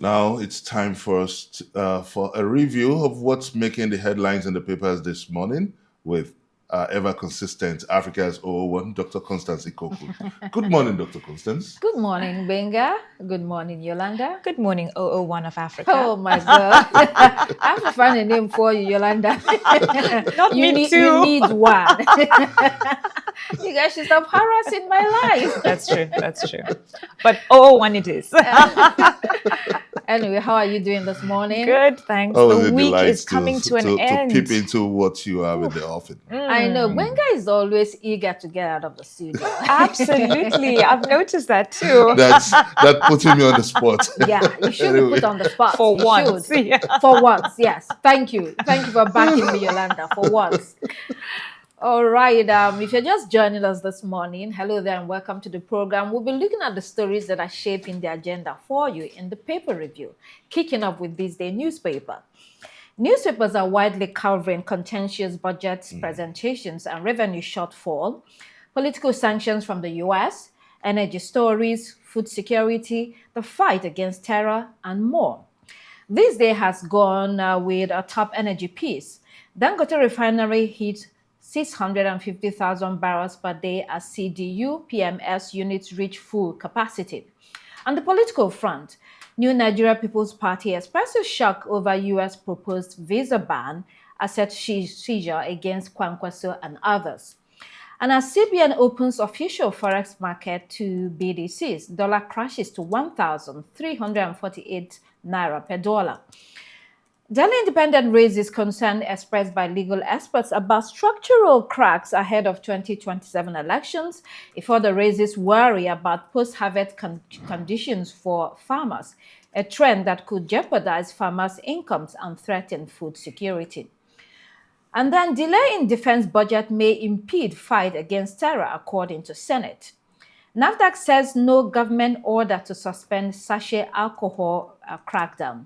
Now it's time for us for a review of what's making the headlines in the papers this morning with ever consistent Africa's O01, Dr. Constance Ikoku. Good morning, Dr. Constance. Good morning, Benga. Good morning, Yolanda. Good morning, 001 of Africa. Oh my God. I have to find a name for you, Yolanda. Not me too. You need one. You guys should stop harassing my life. That's true. That's true. But 001 it is. Anyway, how are you doing this morning? Good, thanks. Oh, the week is coming to an end. To peep into what you have in the office. I know. Benga is always eager to get out of the studio. Absolutely. I've noticed that too. That putting me on the spot. Yeah, you should be put on the spot. For once. Yeah. For once, yes. Thank you. Thank you for backing me, Yolanda, for once. All right. If you're just joining us this morning, hello there and welcome to the program. We'll be looking at the stories that are shaping the agenda for you in the paper review, kicking off with this day newspaper. Newspapers are widely covering contentious budget presentations and revenue shortfall, political sanctions from the U.S., energy stories, food security, the fight against terror, and more. This day has gone with a top energy piece. Dangote Refinery hit 650,000 barrels per day as CDU PMS units reach full capacity. On the political front, New Nigeria People's Party expresses shock over U.S. proposed visa ban, asset seizure against Kwankwaso and others. And as CBN opens official forex market to BDCs, dollar crashes to 1,348 naira per dollar. Daily Independent raises concern expressed by legal experts about structural cracks ahead of 2027 elections. It further raises worry about post-harvest conditions for farmers, a trend that could jeopardize farmers' incomes and threaten food security. And then delay in defense budget may impede fight against terror, according to Senate. NAFDAC says no government order to suspend sachet alcohol crackdown.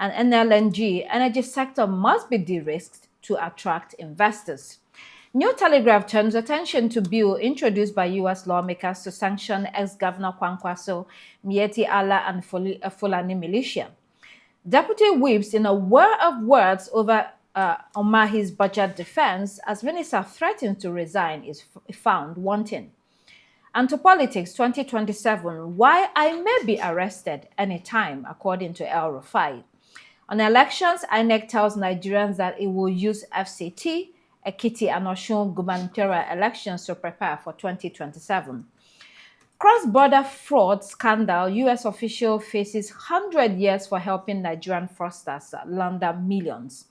And NLNG, energy sector must be de-risked to attract investors. New Telegraph turns attention to bill introduced by U.S. lawmakers to sanction ex-Governor Kwankwaso, Mieti Allah, and Fulani militia. Deputy whips in a whir of words over Omahi's budget defense as minister threatens to resign is found wanting. And to politics 2027, why I may be arrested anytime, according to El Rufai. On elections, INEC tells Nigerians that it will use FCT, Ekiti, and Osun gubernatorial elections to prepare for 2027. Cross-border fraud scandal, U.S. official faces 100 years for helping Nigerian fraudsters launder millions.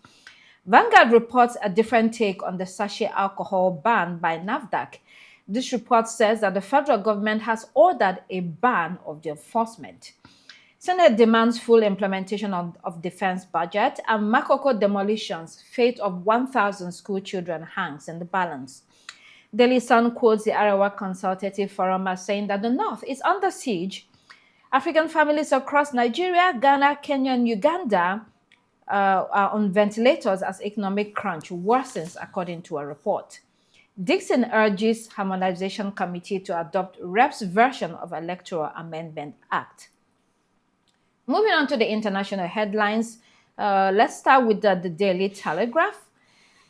Vanguard reports a different take on the sachet alcohol ban by NAFDAC. This report says that the federal government has ordered a ban of the enforcement. Senate demands full implementation of defense budget, and Makoko demolitions, fate of 1,000 school children hangs in the balance. Daily Sun quotes the Arewa Consultative Forum as saying that the North is under siege. African families across Nigeria, Ghana, Kenya, and Uganda are on ventilators as economic crunch worsens, according to a report. Dixon urges Harmonization Committee to adopt REP's version of Electoral Amendment Act. Moving on to the international headlines, let's start with the Daily Telegraph.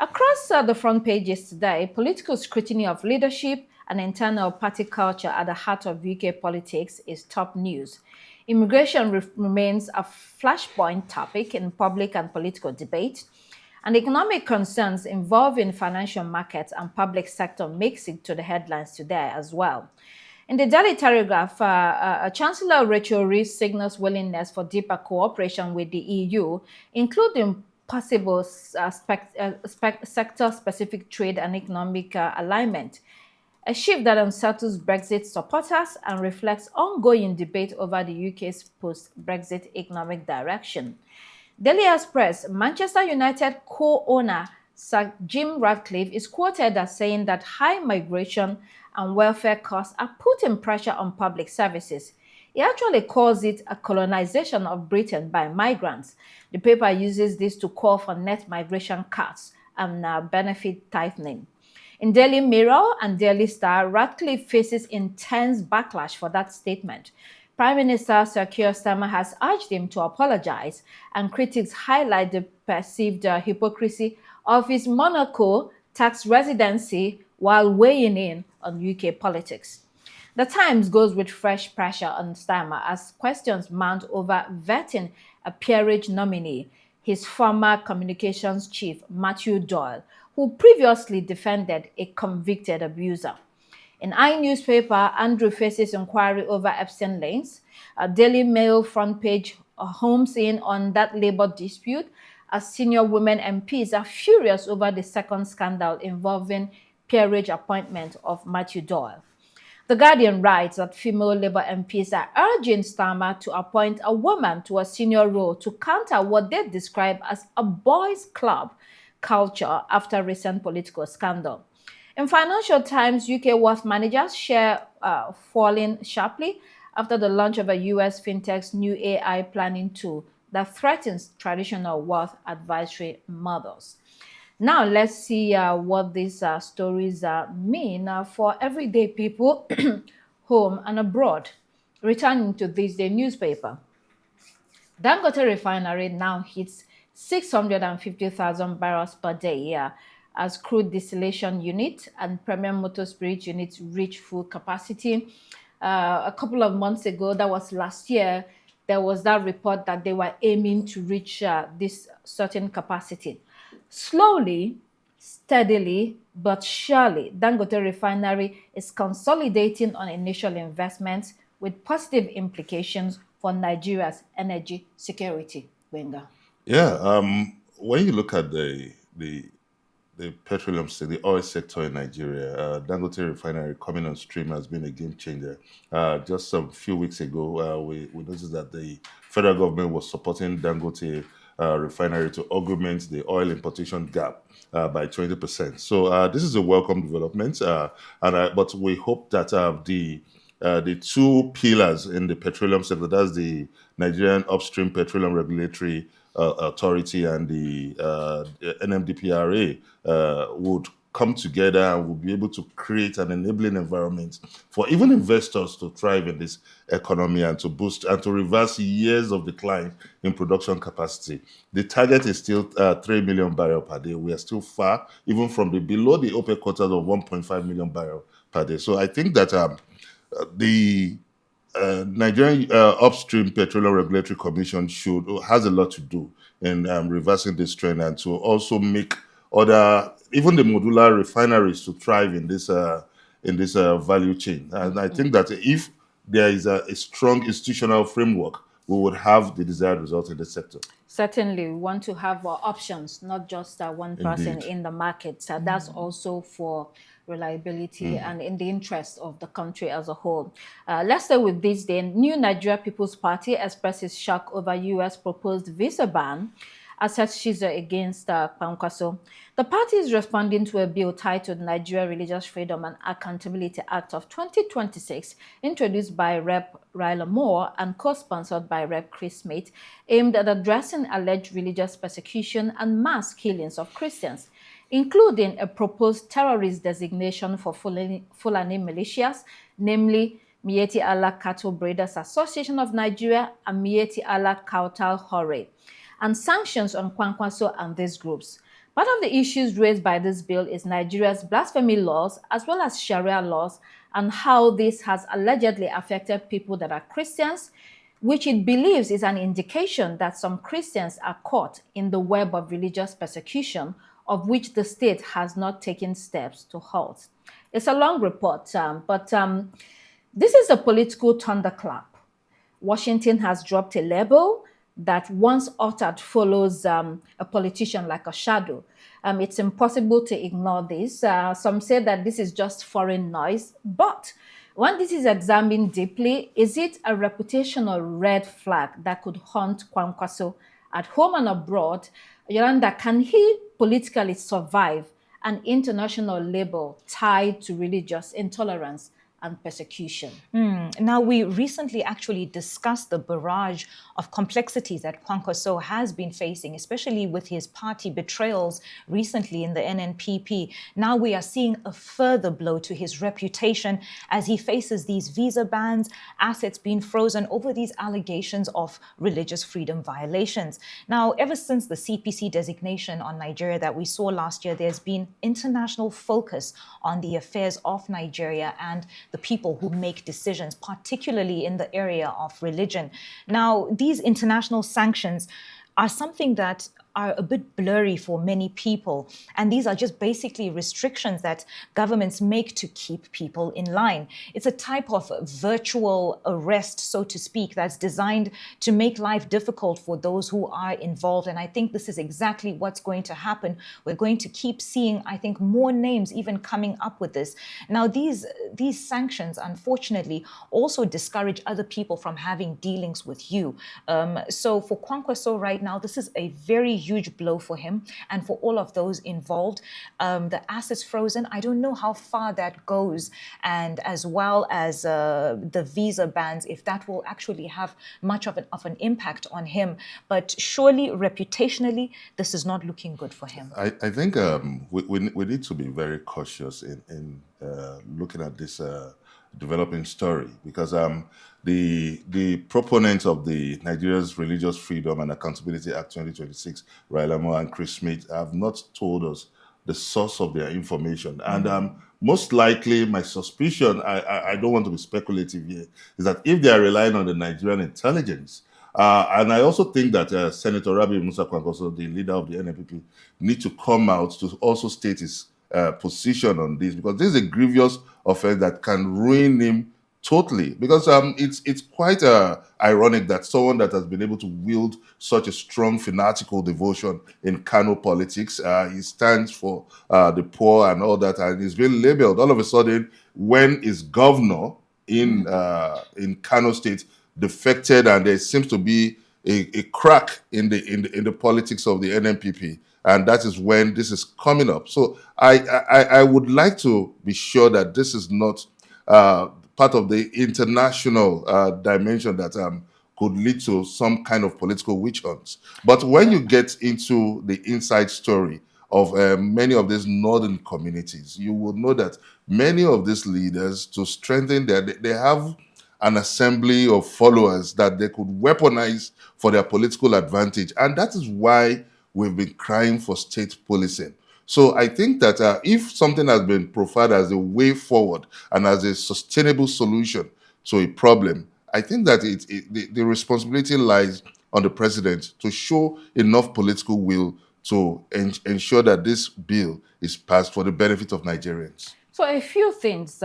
Across the front pages today, political scrutiny of leadership and internal party culture at the heart of UK politics is top news. Immigration remains a flashpoint topic in public and political debate, and economic concerns involving financial markets and public sector makes it to the headlines today as well. In the Daily Telegraph, Chancellor Rachel Reeves signals willingness for deeper cooperation with the EU, including possible sector-specific trade and economic alignment, a shift that unsettles Brexit supporters and reflects ongoing debate over the UK's post-Brexit economic direction. Daily Express, Manchester United co-owner Sir Jim Ratcliffe is quoted as saying that high migration and welfare costs are putting pressure on public services. He actually calls it a colonization of Britain by migrants. The paper uses this to call for net migration cuts and benefit tightening. In Daily Mirror and Daily Star, Ratcliffe faces intense backlash for that statement. Prime Minister Sir Keir Starmer has urged him to apologize, and critics highlight the perceived hypocrisy of his Monaco tax residency while weighing in on UK politics. The Times goes with fresh pressure on Starmer as questions mount over vetting a peerage nominee, his former communications chief, Matthew Doyle, who previously defended a convicted abuser. In newspaper, Andrew faces inquiry over Epstein links. A Daily Mail front page homes in on that Labour dispute as senior women MPs are furious over the second scandal involving peerage appointment of Matthew Doyle. The Guardian writes that female Labour MPs are urging Starmer to appoint a woman to a senior role to counter what they describe as a boys' club culture after recent political scandal. In Financial Times, UK wealth managers share falling sharply after the launch of a US fintech's new AI planning tool that threatens traditional wealth advisory models. Now, let's see what these stories mean for everyday people home and abroad. Returning to this day newspaper. Dangote Refinery now hits 650,000 barrels per day as crude distillation unit and premium motor spirit units reach full capacity. A couple of months ago, that was last year, there was that report that they were aiming to reach this certain capacity. Slowly, steadily, but surely, Dangote Refinery is consolidating on initial investments with positive implications for Nigeria's energy security. Wenga. Yeah, when you look at the petroleum sector, the oil sector in Nigeria, Dangote Refinery coming on stream has been a game changer. Just a few weeks ago, we noticed that the federal government was supporting Dangote Refinery to augment the oil importation gap by 20%. So this is a welcome development, but we hope that the two pillars in the petroleum sector, that's the Nigerian Upstream Petroleum Regulatory Authority and the NMDPRA, would come together and will be able to create an enabling environment for even investors to thrive in this economy and to boost and to reverse years of decline in production capacity. The target is still 3 million barrels per day. We are still far, even from below the OPEC quotas of 1.5 million barrels per day. So I think that the Nigerian Upstream Petroleum Regulatory Commission has a lot to do in reversing this trend and to also make even the modular refineries to thrive in this value chain. And I think that if there is a strong institutional framework, we would have the desired result in the sector. Certainly, we want to have options, not just one person Indeed. in the market. That's also for reliability and in the interest of the country as a whole. Let's stay with this then. New Nigeria People's Party expresses shock over U.S. proposed visa ban, asserts Shiza against Kwankwaso. The party is responding to a bill titled Nigeria Religious Freedom and Accountability Act of 2026, introduced by Rep. Ryla Moore and co-sponsored by Rep. Chris Smith, aimed at addressing alleged religious persecution and mass killings of Christians, including a proposed terrorist designation for Fulani militias, namely Mieti Allah Cattle Breeders Association of Nigeria and Mieti Allah Kautal Hore, and sanctions on Kwankwaso and these groups. Part of the issues raised by this bill is Nigeria's blasphemy laws as well as Sharia laws and how this has allegedly affected people that are Christians, which it believes is an indication that some Christians are caught in the web of religious persecution, of which the state has not taken steps to halt. It's a long report, but this is a political thunderclap. Washington has dropped a label that once uttered follows a politician like a shadow. It's impossible to ignore this. Some say that this is just foreign noise, but when this is examined deeply, is it a reputational red flag that could haunt Kwankwaso at home and abroad? Yolanda, can he politically survive an international label tied to religious intolerance and persecution. Now, we recently actually discussed the barrage of complexities that Kwankwaso has been facing, especially with his party betrayals recently in the NNPP. Now we are seeing a further blow to his reputation as he faces these visa bans, assets being frozen over these allegations of religious freedom violations. Now, ever since the CPC designation on Nigeria that we saw last year, there's been international focus on the affairs of Nigeria and the people who make decisions, particularly in the area of religion. Now, these international sanctions are something that are a bit blurry for many people. And these are just basically restrictions that governments make to keep people in line. It's a type of virtual arrest, so to speak, that's designed to make life difficult for those who are involved. And I think this is exactly what's going to happen. We're going to keep seeing, I think, more names even coming up with this. Now, these sanctions, unfortunately, also discourage other people from having dealings with you. So for Kwankwaso right now, this is a very huge blow for him and for all of those involved. The assets frozen, I don't know how far that goes, and as well as the visa bans, if that will actually have much of an impact on him. But surely, reputationally, this is not looking good for him. I think we need to be very cautious in looking at this developing story, because the proponents of the Nigeria's Religious Freedom and Accountability Act 2026, Railamo and Chris Smith, have not told us the source of their information. And most likely, my suspicion, I don't want to be speculative here, is that if they are relying on the Nigerian intelligence, and I also think that Senator Rabi Musa Kwankwaso, the leader of the NNPP, need to come out to also state his position on this, because this is a grievous offense that can ruin him totally. Because it's quite ironic that someone that has been able to wield such a strong fanatical devotion in Kano politics, he stands for the poor and all that, and he's been labeled all of a sudden when his governor in Kano State defected, and there seems to be a crack in the politics of the NNPP. And that is when this is coming up. So I would like to be sure that this is not part of the international dimension that could lead to some kind of political witch hunts. But when you get into the inside story of many of these northern communities, you will know that many of these leaders, to strengthen they have an assembly of followers that they could weaponize for their political advantage. And that is why we've been crying for state policing. So I think that if something has been profiled as a way forward and as a sustainable solution to a problem, I think that the responsibility lies on the president to show enough political will to ensure that this bill is passed for the benefit of Nigerians. So a few things.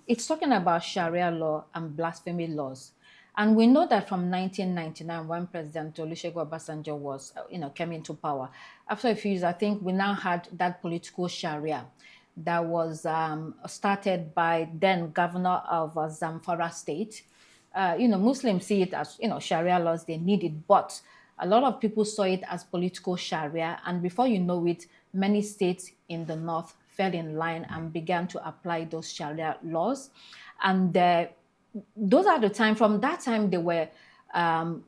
It's talking about Sharia law and blasphemy laws. And we know that from 1999, when President Olusegun Obasanjo was, came into power, after a few years, I think we now had that political Sharia that was started by then governor of Zamfara State. Muslims see it as, Sharia laws, they need it, but a lot of people saw it as political Sharia. And before you know it, many states in the north fell in line and began to apply those Sharia laws. And those are the time, from that time, there were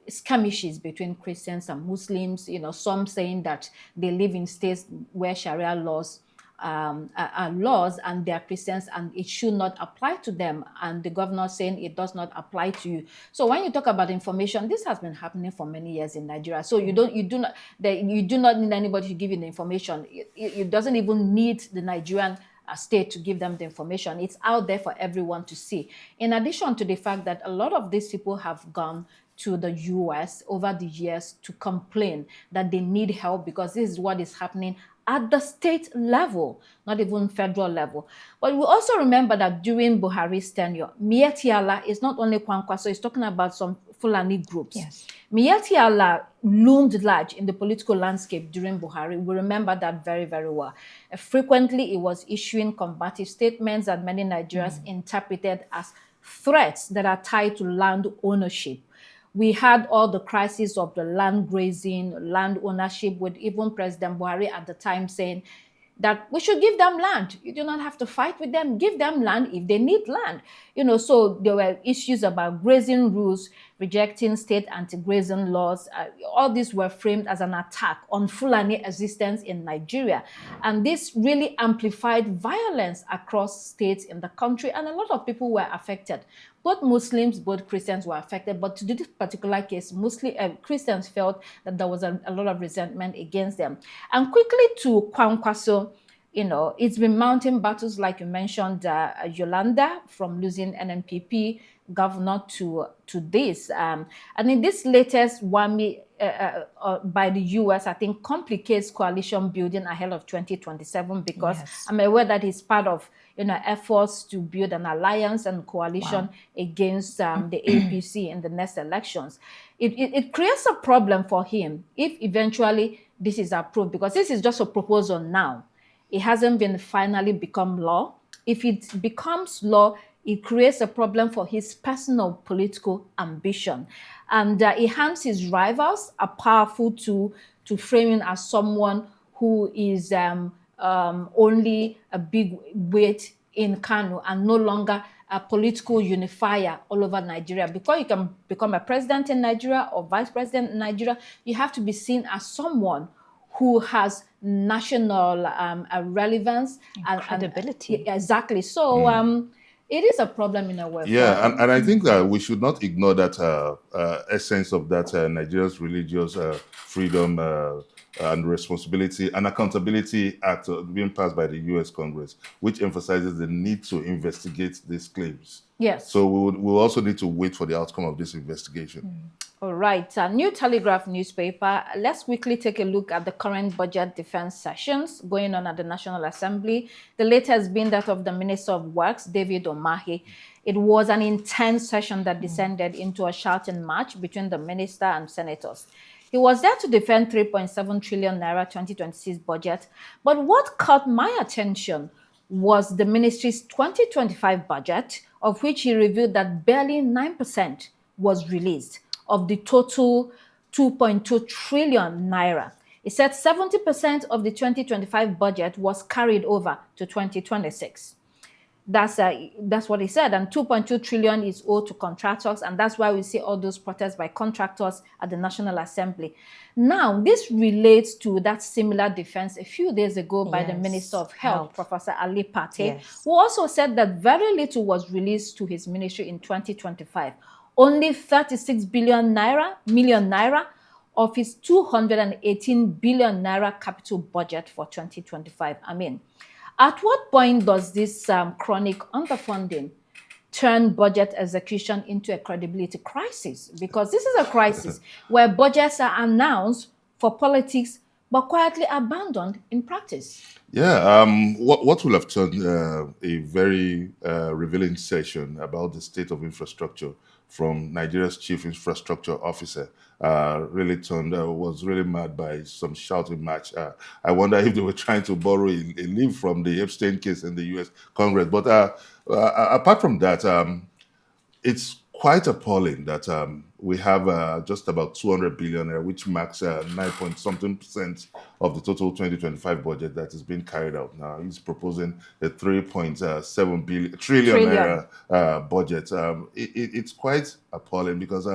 skirmishes between Christians and Muslims, some saying that they live in states where Sharia laws are laws and they are Christians and it should not apply to them, and the governor saying it does not apply to you. So when you talk about information, this has been happening for many years in Nigeria. So you do not need anybody to give you the information. It doesn't even need the Nigerian state to give them the information. It's out there for everyone to see. In addition to the fact that a lot of these people have gone to the US over the years to complain that they need help because this is what is happening at the state level, not even federal level. But we also remember that during Buhari's tenure, Miyetti Allah is not only Kwankwaso, it's talking about some Fulani groups. Yes. Miyetti Allah loomed large in the political landscape during Buhari. We remember that very, very well. Frequently, it was issuing combative statements that many Nigerians interpreted as threats that are tied to land ownership. We had all the crises of the land grazing, land ownership, with even President Buhari at the time saying, that we should give them land. You do not have to fight with them. Give them land if they need land. So there were issues about grazing rules, rejecting state anti-grazing laws. All these were framed as an attack on Fulani existence in Nigeria. And this really amplified violence across states in the country, and a lot of people were affected. Both Muslims, both Christians were affected, but to this particular case, Christians felt that there was a lot of resentment against them. And quickly to Kwankwaso, it's been mounting battles, like you mentioned, Yolanda, from losing NNPP governor to this. And in this latest WAMI by the US, I think complicates coalition building ahead of 2027, because Yes. I'm aware that it's part of efforts to build an alliance and coalition against the APC in the next elections. It creates a problem for him if eventually this is approved, because this is just a proposal now. It hasn't been finally become law. If it becomes law, it creates a problem for his personal political ambition. And it harms his rivals, a powerful tool to frame him as someone who is only a big weight in Kano and no longer a political unifier all over Nigeria. Before you can become a president in Nigeria or vice president in Nigeria, you have to be seen as someone who has national relevance and credibility. Exactly. So it is a problem in a way. Yeah, and I think that we should not ignore that essence of that Nigeria's Religious Freedom and Responsibility and Accountability Act being passed by the U.S. Congress, which emphasizes the need to investigate these claims. Yes. So we'll also need to wait for the outcome of this investigation. All right, New Telegraph newspaper. Let's quickly take a look at the current budget defense sessions going on at the National Assembly. The latest being that of the Minister of Works, David Umahi. It was an intense session that descended into a shouting match between the minister and senators. He was there to defend 3.7 trillion naira 2026 budget. But what caught my attention was the ministry's 2025 budget, of which he revealed that barely 9% was released of the total 2.2 trillion naira. He said 70% of the 2025 budget was carried over to 2026. That's what he said. And 2.2 trillion is owed to contractors, and that's why we see all those protests by contractors at the National Assembly. Now, this relates to that similar defense a few days ago by the Minister of Health, Professor Ali Pate, who also said that very little was released to his ministry in 2025. Only 36 million naira of his 218 billion naira capital budget for 2025. I mean, at what point does this chronic underfunding turn budget execution into a credibility crisis? Because this is a crisis where budgets are announced for politics but quietly abandoned in practice. Yeah, what will have turned a very revealing session about the state of infrastructure from Nigeria's chief infrastructure officer was really mad by some shouting match. I wonder if they were trying to borrow a leaf from the Epstein case in the U.S. Congress. But apart from that, it's quite appalling that we have just about 200 billion, which marks 9-point-something% of the total 2025 budget that is being carried out now. He's proposing a 3.7 trillion naira budget. It's quite appalling because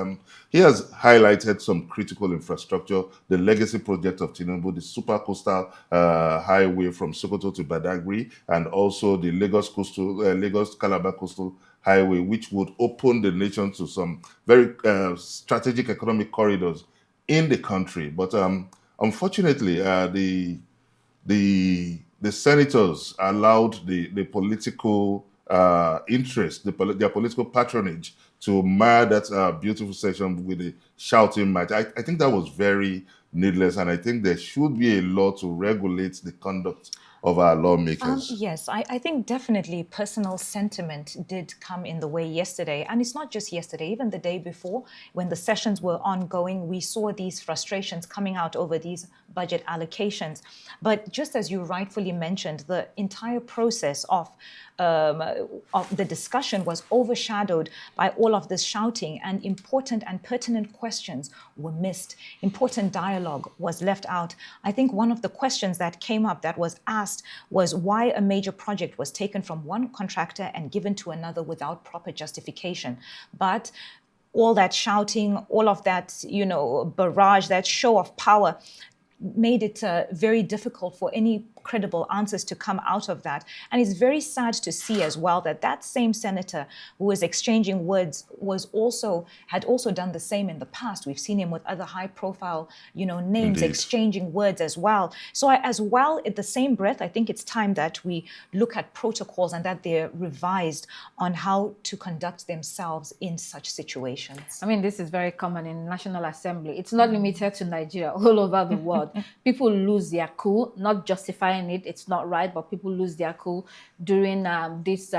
he has highlighted some critical infrastructure, the legacy project of Tinubu, the super coastal highway from Sokoto to Badagry, and also the Lagos-Calabar coastal highway, which would open the nation to some very strategic economic corridors in the country. But unfortunately, the senators allowed the political interest, their political patronage, to mar that beautiful session with a shouting match. I think that was very needless, and I think there should be a law to regulate the conduct of our lawmakers. Yes, I think definitely personal sentiment did come in the way yesterday. And it's not just yesterday, even the day before, when the sessions were ongoing, we saw these frustrations coming out over these budget allocations. But just as you rightfully mentioned, the entire process of the discussion was overshadowed by all of this shouting, and important and pertinent questions were missed. Important dialogue was left out. I think one of the questions that came up that was asked asked was why a major project was taken from one contractor and given to another without proper justification. But all that shouting, all of that, barrage, that show of power made it very difficult for any credible answers to come out of that. And it's very sad to see as well that that same senator who was exchanging words had also done the same in the past. We've seen him with other high profile, names Indeed. exchanging words as well. So as well, at the same breath, I think it's time that we look at protocols and that they're revised on how to conduct themselves in such situations. I mean, this is very common in National Assembly. It's not limited to Nigeria, all over the world. People lose their cool, not justifying it. It's not right, but people lose their cool during these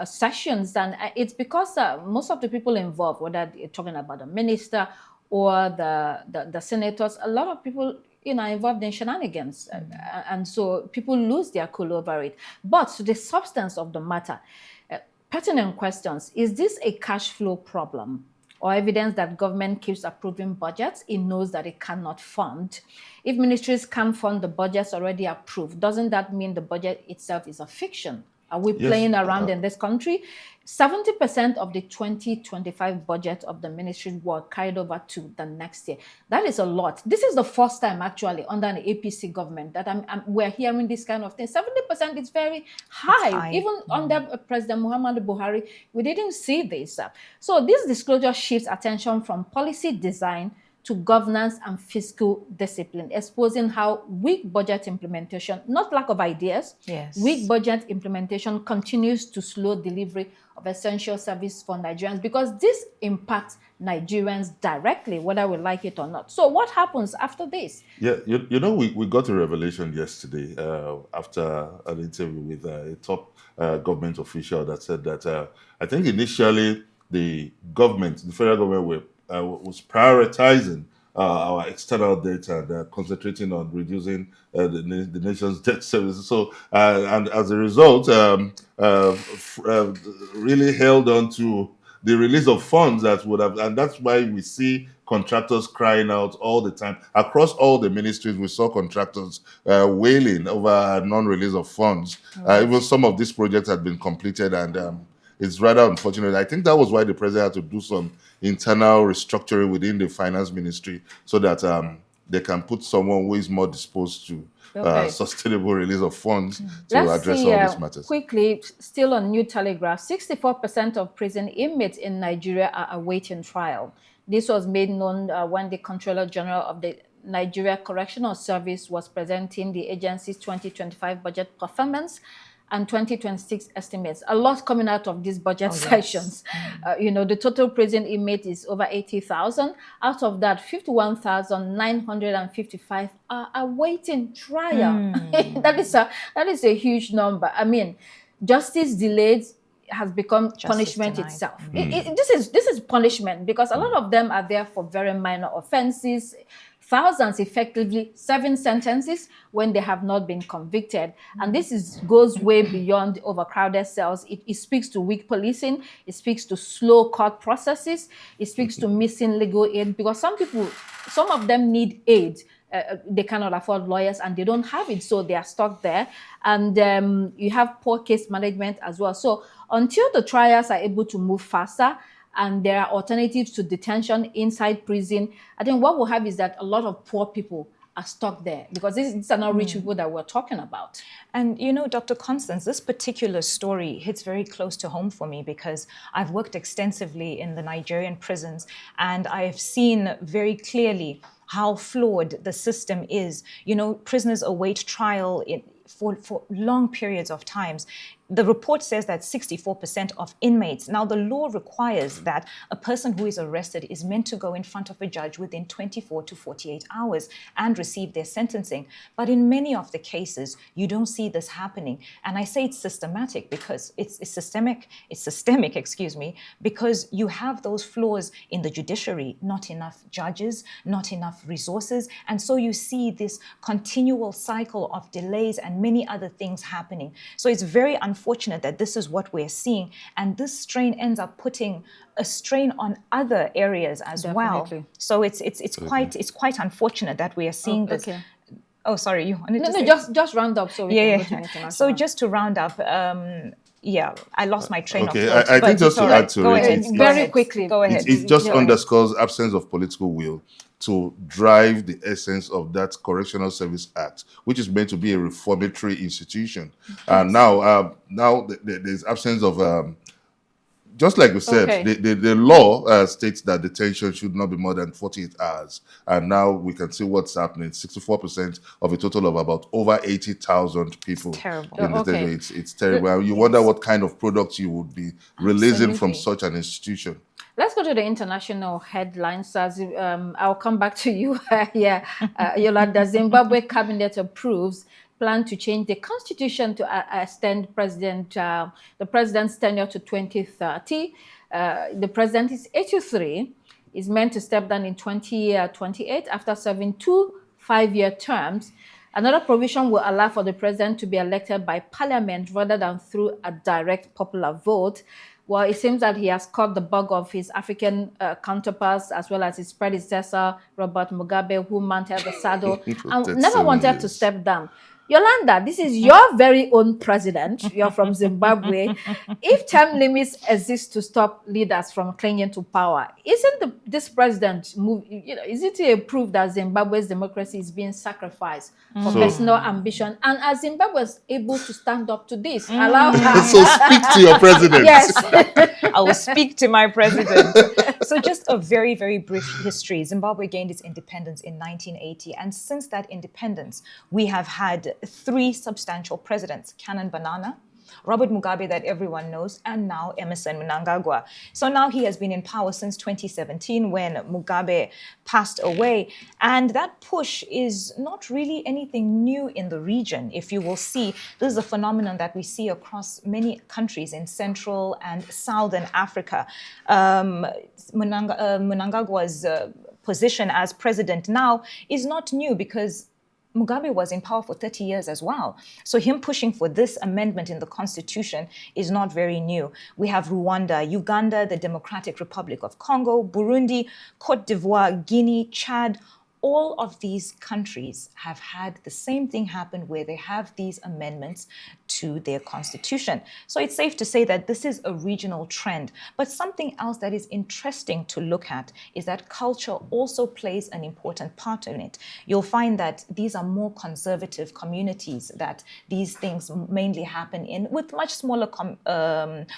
sessions. And it's because most of the people involved, whether you're talking about the minister or the senators, a lot of people are involved in shenanigans. And so people lose their cool over it. But to the substance of the matter, pertinent questions, is this a cash flow problem or evidence that government keeps approving budgets it knows that it cannot fund? If ministries can't fund the budgets already approved, doesn't that mean the budget itself is a fiction? Are we playing around in this country? 70% of the 2025 budget of the ministry were carried over to the next year. That is a lot. This is the first time actually under an APC government that we're hearing this kind of thing. 70% is very high. Even under President Muhammadu Buhari, we didn't see this. So this disclosure shifts attention from policy design to governance and fiscal discipline, exposing how weak budget implementation, not lack of ideas, weak budget implementation continues to slow delivery of essential service for Nigerians, because this impacts Nigerians directly, whether we like it or not. So what happens after this? Yeah, we got a revelation yesterday after an interview with a top government official that said that I think initially the federal government was prioritizing our external debt and concentrating on reducing the nation's debt service. So, and as a result, really held on to the release of funds that would have, and that's why we see contractors crying out all the time. Across all the ministries, we saw contractors wailing over non-release of funds. Even some of these projects had been completed, and it's rather unfortunate. I think that was why the president had to do some internal restructuring within the finance ministry so that they can put someone who is more disposed to sustainable release of funds to address all these matters. Quickly, still on New Telegraph, 64% of prison inmates in Nigeria are awaiting trial. This was made known when the Controller General of the Nigeria Correctional Service was presenting the agency's 2025 budget performance and 2026 estimates. A lot coming out of these budget sessions. The total prison inmate is over 80,000. Out of that, 51,955 are awaiting trial. That is a huge number. I mean, justice delayed has become punishment itself. This is punishment, because a lot of them are there for very minor offenses. Thousands effectively serving sentences when they have not been convicted. And this goes way beyond overcrowded cells. It speaks to weak policing. It speaks to slow court processes. It speaks to missing legal aid, because some of them need aid. They cannot afford lawyers and they don't have it, so they are stuck there. And you have poor case management as well. So until the trials are able to move faster, and there are alternatives to detention inside prison, I think what we'll have is that a lot of poor people are stuck there, because these are not rich people that we're talking about. And Dr. Constance, this particular story hits very close to home for me, because I've worked extensively in the Nigerian prisons, and I have seen very clearly how flawed the system is. Prisoners await trial for long periods of times. The report says that 64% of inmates. Now, the law requires that a person who is arrested is meant to go in front of a judge within 24 to 48 hours and receive their sentencing. But in many of the cases, you don't see this happening. And I say it's systematic because it's systemic, because you have those flaws in the judiciary, not enough judges, not enough resources. And so you see this continual cycle of delays and many other things happening. So it's very unfortunate that this is what we're seeing, and this strain ends up putting a strain on other areas as well. So it's quite unfortunate that we are seeing this. Oh, sorry, you wanted to say? Just round up so we can go to the international. So just to round up, I lost my train of Okay, thought. I but think just it's to all right. add to Go it, ahead. it's- Go Very ahead. quickly. Go ahead. It just Yeah. underscores absence of political will to drive the essence of that Correctional Service Act, which is meant to be a reformatory institution. And now there's absence of just like we said, Okay. the law states that detention should not be more than 48 hours. And now we can see what's happening. 64% of a total of about over 80,000 people terrible. in Okay. detention. It's terrible. And you wonder what kind of products you would be releasing from Absolutely. such an institution. Let's go to the international headlines. As I'll come back to you here, Yolanda. Zimbabwe cabinet approves plan to change the constitution to extend the president's tenure to 2030. The president is 83. Is meant to step down in 2028 after serving 2 5-year terms. Another provision will allow for the president to be elected by parliament rather than through a direct popular vote. Well, it seems that he has caught the bug of his African counterparts as well as his predecessor, Robert Mugabe, who mounted the saddle and never 37 wanted to years. step down. Yolanda, this is your very own president. You're from Zimbabwe. If term limits exist to stop leaders from clinging to power, isn't this president is it a proof that Zimbabwe's democracy is being sacrificed for personal ambition? And are Zimbabweans able to stand up to this? Allow her. So speak to your president. Yes. I will speak to my president. So just a very, very brief history. Zimbabwe gained its independence in 1980. And since that independence, we have had 3 substantial presidents: Cannon Banana, Robert Mugabe, that everyone knows, and now Emerson Mnangagwa. So now he has been in power since 2017 when Mugabe passed away. And that push is not really anything new in the region. If you will see, this is a phenomenon that we see across many countries in Central and Southern Africa. Mnangagwa's position as president now is not new because Mugabe was in power for 30 years as well. So him pushing for this amendment in the constitution is not very new. We have Rwanda, Uganda, the Democratic Republic of Congo, Burundi, Cote d'Ivoire, Guinea, Chad. All of these countries have had the same thing happen where they have these amendments to their constitution. So it's safe to say that this is a regional trend. But something else that is interesting to look at is that culture also plays an important part in it. You'll find that these are more conservative communities that these things mainly happen in, with much smaller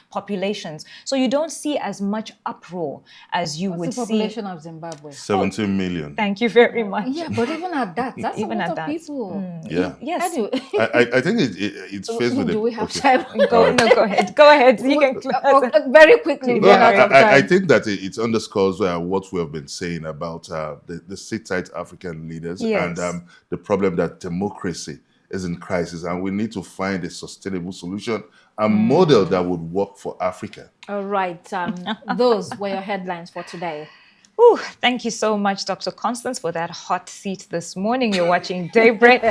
populations. So you don't see as much uproar as you would What's the see. population of Zimbabwe? 17 million. Thank you very much. Yeah, but even at that, that's Even a lot at of that. people. Yeah. Yes. Anyway, I think it's faced with do it. we have Okay. time? Go ahead. Go ahead. You can close. Very quickly. No, we are out of I time. think that it underscores what we have been saying about the sit-tight African leaders Yes. and the problem that democracy is in crisis, and we need to find a sustainable solution, a model that would work for Africa. All right. Those were your headlines for today. Ooh, thank you so much, Dr. Constance, for that hot seat this morning. You're watching Daybreak.